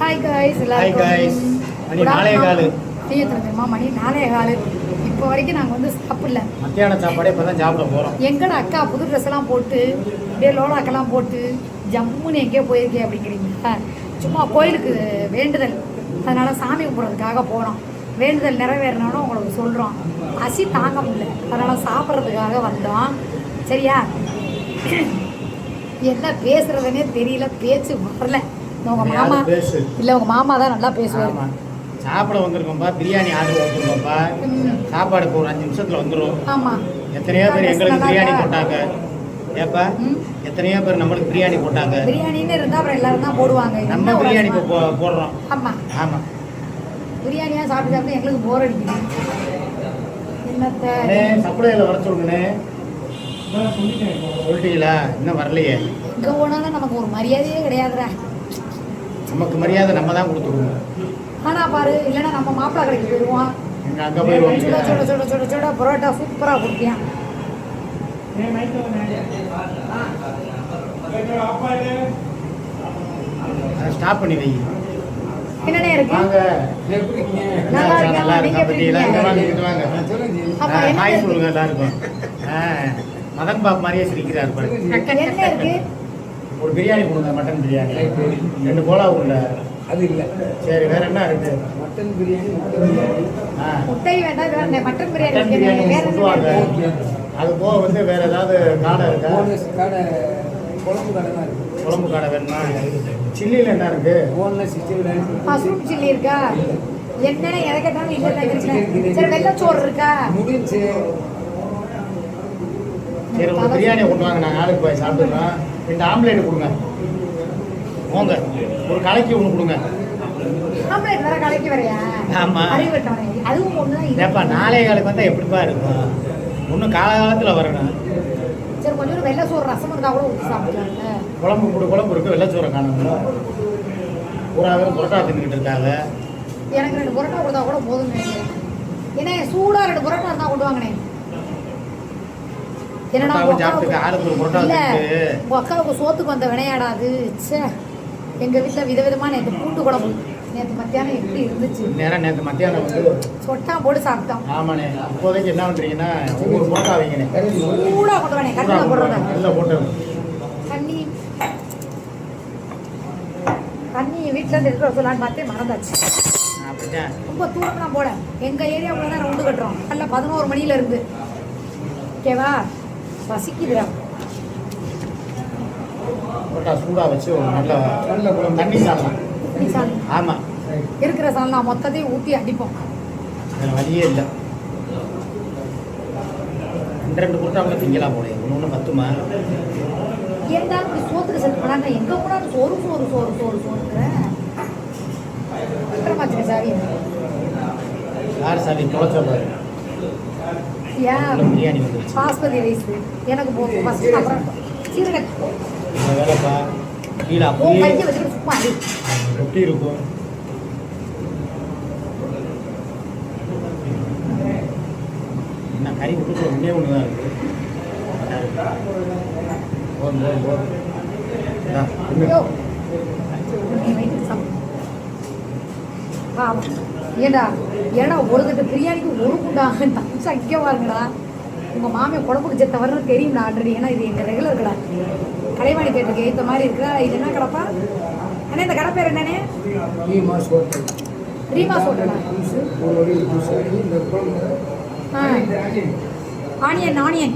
Hi guys hi guys. மணி 4:15. தெரியுமா மணி 4:15. இப்போ வரைக்கும் நாங்கள் வந்து சாப்பிடல. மத்தியான சாப்பாடே இப்போ தான் சாப்பிட போகிறோம். எங்கட அக்கா புது ட்ரெஸ் எல்லாம் போட்டு அப்படியே லோடாக்கெல்லாம் போட்டு ஜம்முன்னு எங்கேயோ போயிருக்கே அப்படிங்கிறீங்க. சும்மா கோயிலுக்கு வேண்டுதல், அதனால் சாமி கும்பிட்றதுக்காக போகிறோம். வேண்டுதல் நிறைவேறினோன்னு உங்களுக்கு சொல்கிறோம். பசி தாங்க முடியல, அதனால் சாப்பிட்றதுக்காக வந்தோம். சரியா? என்ன பேசுறதுன்னே தெரியல, பேச்சு வரல. உங்கள் மாமா இல்லை, உங்கள் மாமா தான் நல்லா பேசுவாங்க. சாப்பிட வந்திருக்கோம்ப்பா, பிரியாணி ஆர்டர் வச்சுருக்கோம்ப்பா. சாப்பாடு இப்போ ஒரு 5 நிமிஷத்தில் வந்துடும். ஆமாம், எத்தனையோ பேர் எங்களுக்கு பிரியாணி போட்டாங்க. ஏப்பா, எத்தனையோ பேர் நம்மளுக்கு பிரியாணி போட்டாங்க. பிரியாணின்னு இருந்தால் அப்புறம் எல்லாரும் தான் போடுவாங்க. நம்ம பிரியாணி இப்போ போடுறோம். ஆமாம் ஆமாம், பிரியாணியாக சாப்பிட்டு சாப்பிட்டு எங்களுக்கு போர் அடிக்குது. என்னத்தை சப்ளையில் வர சொல்லுங்கண்ணே. சொல்லிட்டீங்களா? இன்னும் வரலையே. இங்கே போனாலும் நமக்கு ஒரு மரியாதையே கிடையாதுடா. நமக்கு மரியாதை நம்ம தான் கொடுத்துருவோம். ஆனால் பாரு, இல்லைன்னா நம்ம மாப்பிள்ளை கடைக்கு போயிடுவோம். அங்கே போயிடுவோம். சுட சுட சுட சுட சுட பரோட்டா சூப்பராக கொடுப்பேன். ஸ்டாப் பண்ணி வை. என்னென்ன இருக்கு? நல்லா ஹாய் சொல்லுங்க எல்லாருக்கும். மதன் பாப் மாதிரியே சிரிக்கிறார். என்ன இருக்கு? ஒரு பிரியாணி கொடுங்க, மட்டன் பிரியாணி 2 கோலா உள்ள. அது இல்லை. சரி, வேற என்ன இருக்கு? மட்டன் பிரியாணி, முட்டை வேண்டாம், மட்டன் பிரியாணி சொல்லுவாங்க. அது போக வந்து வேற ஏதாவது காடை இருக்கா? கடை, குழம்பு கடை தான் இருக்கு. குழம்பு காடை வேணுமா? சில்லியில் என்ன இருக்கு? மஷ்ரூம் சில்லி இருக்கா? என்னென்ன எதை கேட்டாலும் இல்லை. சரி, வெள்ளச்சோறு இருக்கா? முடிஞ்சு. சரி, ஒரு பிரியாணியை கொண்டு வாங்க, நாங்கள் ஆளுக்கு போய் சாப்பிடுறோம். 2 ஆம்லேட் கொடுங்க. போங்க, ஒரு கலைக்கு ஒன்று கொடுங்க. ஆம்லேட் வேற கலைக்கு வரையா? ஆமாம், அதுவும் ஒன்று தான். ஏப்பா 4:15 வந்தால் எப்படிப்பா இருக்கும்? ஒன்றும் காலகாலத்தில் வரணும். சரி, கொஞ்சம் வெள்ளச்சோறு ரசம் இருந்தால் கூட ஊற்றி சாப்பிடலாம்ல. குழம்பு இருக்கு, வெள்ளச்சோறை காணுங்களா? பூராவே புரோட்டா தின்னுக்கிட்டு இருக்காங்க. எனக்கு 2 புரோட்டா கொடுத்தா கூட போதும். ஏன்னா சூடாக 2 புரோட்டா இருந்தால் கொண்டு வாங்கினேன். என்னடா உங்கள் அக்காவுக்கு சோத்துக்கு வந்த வினையாடாது. சே, எங்கள் வீட்டில் விதவிதமாக நேற்று பூண்டு குழம்பு. நேற்று மத்தியானம் எப்படி இருந்துச்சு? நேற்று மத்தியானம் வந்து சொட்டா போட்டு சாப்பிட்டோம். ஆமாண்ணே. இப்போதைக்கு என்ன பண்ணுறீங்கன்னா, ஒவ்வொரு புரோட்டா வைங்கண்ணே. சூடாக கொண்டு வரேன், கண்ணில் போடுறத. நல்லா போட்டு தண்ணி வீட்டில் இருந்து எடுத்து சொல்லலான்னு பார்த்தே மறந்தாச்சு. ரொம்ப தூரம்லாம் போட, எங்கள் ஏரியாவுக்குள்ள தான் ரவுண்டு கட்டுறோம். நல்ல 11 மணியில இருந்து. ஓகேவா? பசிக்குதுடா. புரோட்டா சூடாக வச்சு ஒரு நல்ல தண்ணி சாப்பிடலாம். ஆமாம், இருக்கிற சால்னா மொத்தத்தையும் ஊற்றி அடிப்போம். வேறு வழியே இல்லை. 2 புரோட்டா கூட திங்கலாம் போல. ஒன்று பத்துமா? இருந்தாலும் இப்படி சோத்துக்கு செட் பண்ணாங்க. எங்கே போனாலும் சோறு சோறு சோறு சோறு சோறுங்கிறேன். சாவி யார் சாவி தொலைச்ச பாரு. ஏன் பிரியாணி வந்து பாஸ்மதி ரைஸ் எனக்கு போதும். ஃபஸ்ட்டு அப்புறம் சீரக வேலைப்பா கீழே கையை வச்சுட்டு சும்மா அடி ரொட்டி இருக்கும். என்ன கறி விட்டு ஒன்றே ஒன்று தான் இருக்குது. ஏண்டா ஏடா ஒரு தட்டு பிரியாணிக்கு ஒரு குண்டா தப்பிச்சு அங்கே பாருங்கடா. உங்கள் மாமியை குழம்புக்கு செத்த வரணும் தெரியும்டா ஆல்ரெடி. ஏன்னா இது எங்கள் ரெகுலர் கடை. கலைவாணி தேட்டருக்கு ஏற்ற மாதிரி இருக்கிறா. இது என்ன கடைப்பா? அண்ணா இந்த கடை பேர் என்னண்ணே? ரீமாஸ் ஹோட்டலா? ஆனியன்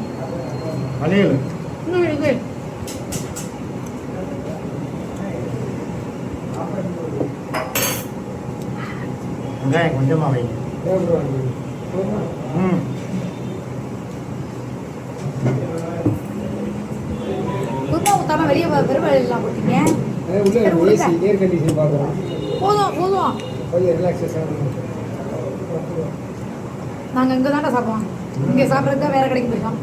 மலையல் இன்னும் இருக்கு. வெங்காயம் கொஞ்சமாக வைங்க. குருமா ஊற்றாமல் வெளியே வெறும் போட்டீங்க. போதும் நாங்கள் இங்கே தானே சாப்பிடுவோம். இங்கே சாப்பிட்றது தான் வேற கடைக்கு போயிருக்கோம்.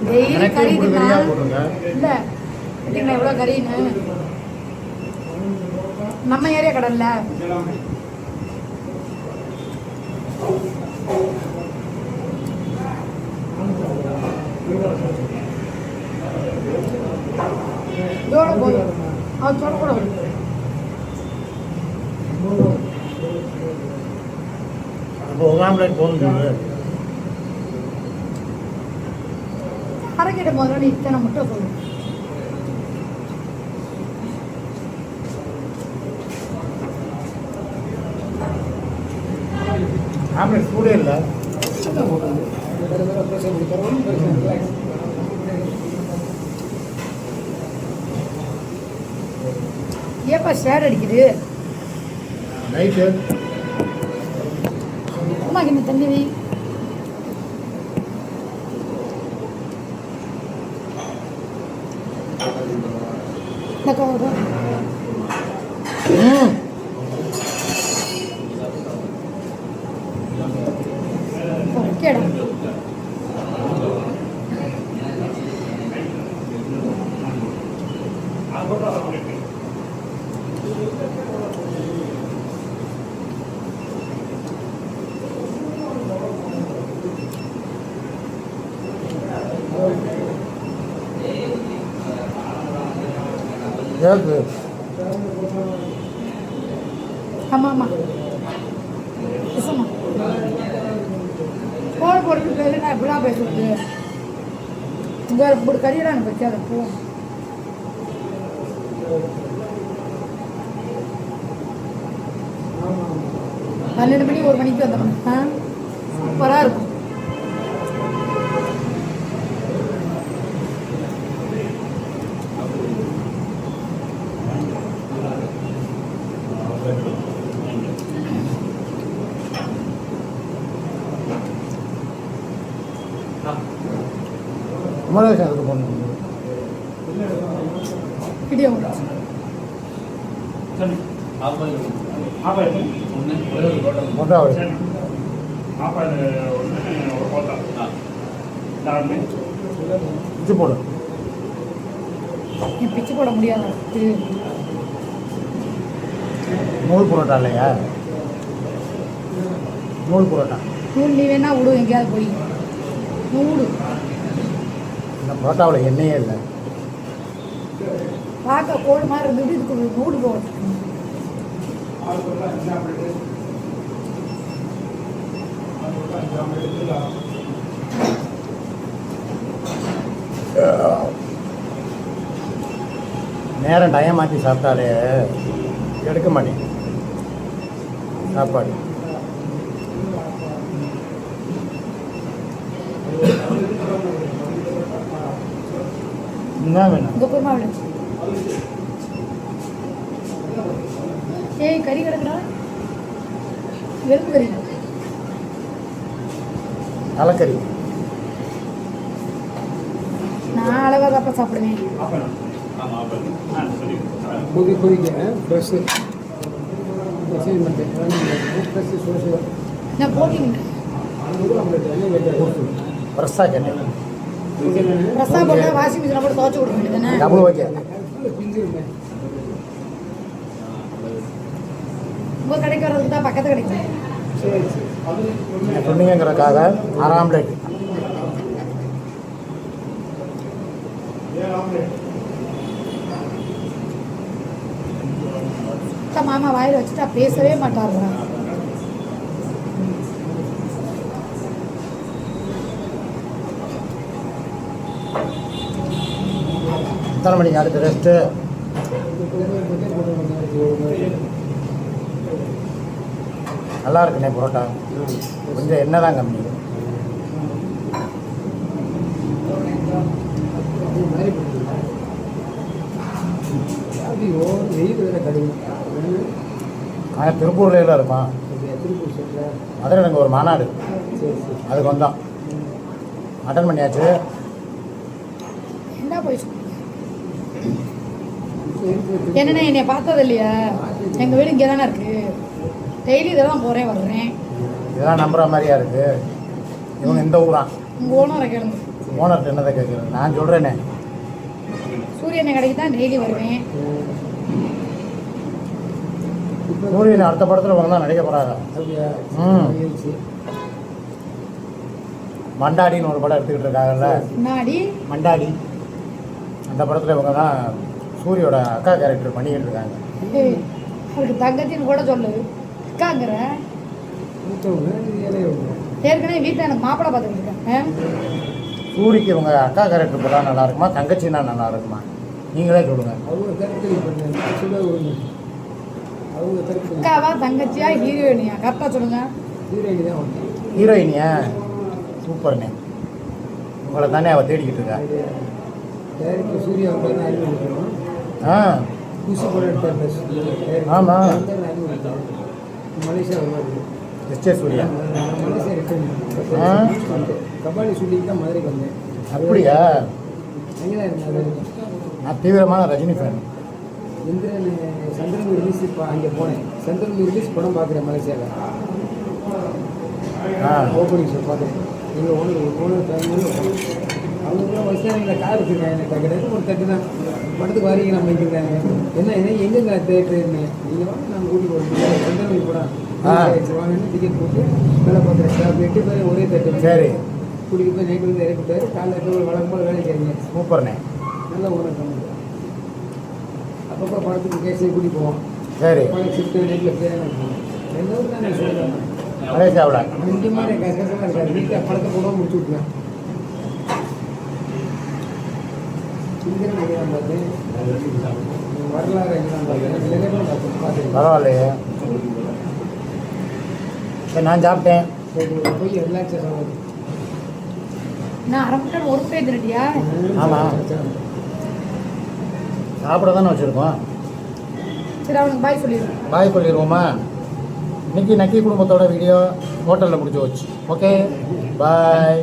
டெய்லி கறி தின்னா இல்லை இல்லைங்களா? எவ்வளோ கறின்னு நம்ம ஏரியா கடல்ல. இதோட போதும். அது சொல்லக்கூடாது. அப்போ ஒரு ஆம்லேட் போகணும். அரைக்கிட்ட முதல்ல நீ இத்தனை முட்டை போதும். ஆம்லேட் சூடே இல்லை. ஏப்பா ஷேர் அடிக்குது? நைட்டு அம்மா கிட்ட தண்ணி வை. ஓகேடா. ஏது ஆமாம் ஆமாம் பேசுமா போட்டு பேச நான் இப்படிலாம் பேசுறது. இங்கே இப்படி கறியெல்லாம் எனக்கு வச்சாத போ. பன்னெண்டு மணி ஒரு மணிக்கு வந்தோம். சூப்பராக இருக்கும். குமரேசன் அதுக்கு போகணும். இடியா மொட்டாவது பிச்சு போடு. நீ பிச்சு போட முடியாது. நூல் புரோட்டா இல்லையா? நூல் புரோட்டா. நூல் நீ வேணா விடு, எங்கேயாவது போய் நூடு. இந்த புரோட்டாவில் எண்ணெயே இல்லை. பார்க்க கோடு மாதிரி இருந்துட்டு இதுக்கு நூடு போட்டு நேரம் டைம் மாற்றி சாப்பிட்டாலே எடுக்க மாட்டேன் சாப்பாடு. என்ன வேணும்? இந்த குருமா விடு. ஏய் கறி கிடக்குறா, வெறும் கறி. தலைக்கறி. நான் அளவாக தாப்பா சாப்பிடுவேன். கொதிக்க ஃப்ரெஷ்ஷு ஃப்ரெஷ்ஷு சோசு நான் போட்டிங்க ஃப்ரெஷ்ஷாக கேட்டேன். ரசா போட்டால் வாஷிங் மிஷினில் போட்டு துவைச்சு கொடுக்க வேண்டியதானே? Double okay. உங்கள் கடைக்கு வர்றதுக்கு தான் பக்கத்து கிடைக்கும். சொன்னீங்கிறதுக்காக 6 ஆம்லேட். மாமா வாயில் வச்சுட்டா பேசவே மாட்டாருங்க. எத்தனை மணிக்கு அடுத்த ரெஸ்ட்டு? நல்லா இருக்குண்ணே புரோட்டா. கொஞ்சம் எண்ணெய் தான் கம்மி. ஆனால் திருப்பூர்ல இருப்பான். அதில் எனக்கு ஒரு மாநாடு, அதுக்கு வந்தோம். அட்டன் பண்ணியாச்சு. என்ன போய் என்னண்ணே என்னை பார்த்தது இல்லையா? எங்கள் வீடு இங்கே தானே இருக்குது. டெய்லி இதெல்லாம் போகிறேன் வர்றேன். இதெல்லாம் நம்புகிற மாதிரியா இருக்குது. இவங்க இந்த ஊரான். உங்கள் ஓனரை கேளுங்க. ஓனர்கிட்ட என்னதை கேட்குறேன்? நான் சொல்கிறேனே, சூரியனை கடைக்கு தான் டெய்லி வருவேன். சூரியன் அடுத்த படத்தில் இவங்க தான் நடிக்க போகிறாங்க. மண்டாடின்னு ஒரு படம் எடுத்துக்கிட்டு இருக்காங்கல்ல, முன்னாடி மண்டாடி. அந்த படத்தில் இவங்க தான் சூரியோட அக்கா கேரக்டர் பண்ணிக்கிட்டு இருக்காங்க. ஏய், அவருக்கு தங்கச்சின்னு கூட சொல்லு. அக்காங்கிற மூத்தவங்க இளையவங்க. ஏற்கனவே வீட்டில் எனக்கு மாப்பிள்ளை பார்த்துக்கிட்டு இருக்கேன். சூரிக்கு இவங்க அக்கா கேரக்டர் போட்டால் நல்லா இருக்குமா, தங்கச்சின்னா நல்லா இருக்குமா? நீங்களே சொல்லுங்கள். அவங்க கருத்து பண்ண சுட ஒன்று. அவங்க கருத்து அக்காவா தங்கச்சியா ஹீரோயினியா கரெக்டாக சொல்லுங்க. ஹீரோயினி தான் வந்தாங்க. ஹீரோயினியா? சூப்பர்ண்ணே. உங்களை தானே அவள் தேடிக்கிட்டு இருக்கா. டேரக்டர் சூர்யா வந்து அறிமுகம் ஆ குஷி படம் எடுத்தார். ஆமா. அறிமுகம் மலேசியா வருவார். எஸ்டே சூர்யா. மலேசியா ரிட்டர்ன் ஆ. கபாலி ஷூட்டிங் தான் மதுரைக்கு வந்தேன். அப்படியா? அங்கே தான் இருந்தார். நான் தீவிரமான ரஜினி ஃபேன். இந்திரன் சந்திரன் ரிலீஸ் இப்போ அங்கே போனேன். சந்திரன் ரிலீஸ் படம் பார்க்குறேன் மலேசியாவில். ஆ ஓப்பனிங் ஷோ பார்க்குறேன். எங்கள் ஓனர் ஃபேமிலியும் அவங்க கூட வயசாக கார் வச்சுருக்காங்க. எனக்கு கிடையாது ஒரு தட்டு தான் படத்துக்கு வரீங்க நம்ம இருக்கிறாங்க. என்ன எங்கெங்க தேட்டருன்னு நீங்கள் வாங்க நாங்கள் கூட்டிகிட்டு போகிறோம். சந்திரன் படம் வாங்கன்னு டிக்கெட் போட்டு வேலை பார்க்குறேன். ஸ்டாஃப் 8 பேர் ஒரே தட்டு. சரி, கூட்டிகிட்டு போய் நைட்டு வந்து இறக்கிட்டாரு. காலையில் வழக்கம் போல் வேலைக்கு இறங்க. சூப்பர்ண்ணே. நல்ல ஓனர் கம்மி. அப்பப்போ படத்துக்கு கேஸே கூட்டி போவோம். சரி, படம் ஷிஃப்ட்டு நைட்டில் பேர் போவோம். எங்கள் ஊர் தான் நான் சொல்லுவேன். மலேசியாவில். இந்த மாதிரி கஷ்டமாக இருக்காது. வீட்டில் படத்தை கூட முடிச்சு விட்டுருவேன். இந்திரன் எங்கேதான் பார்த்தேன். வரலாறு எங்கேதான் பார்த்தேன். நிலைமை பார்த்தேன். பரவாயில்லையே. சரி, நான் சாப்பிட்டேன். போய் ரிலாக்ஸேஷன் ஆகுது. நான் அரை மணி நேரம் ஒரு பேர் திருட்டியா? ஆமாம். சாப்பிட தானே வச்சுருக்கோம். சரி, அவனுக்கு பாய் சொல்லிடுறேன். பாய் சொல்லிடுவோமா? இன்னைக்கு நக்கி குடும்பத்தோட வீடியோ ஹோட்டலில் முடிச்சு வச்சு. ஓகே, பாய்.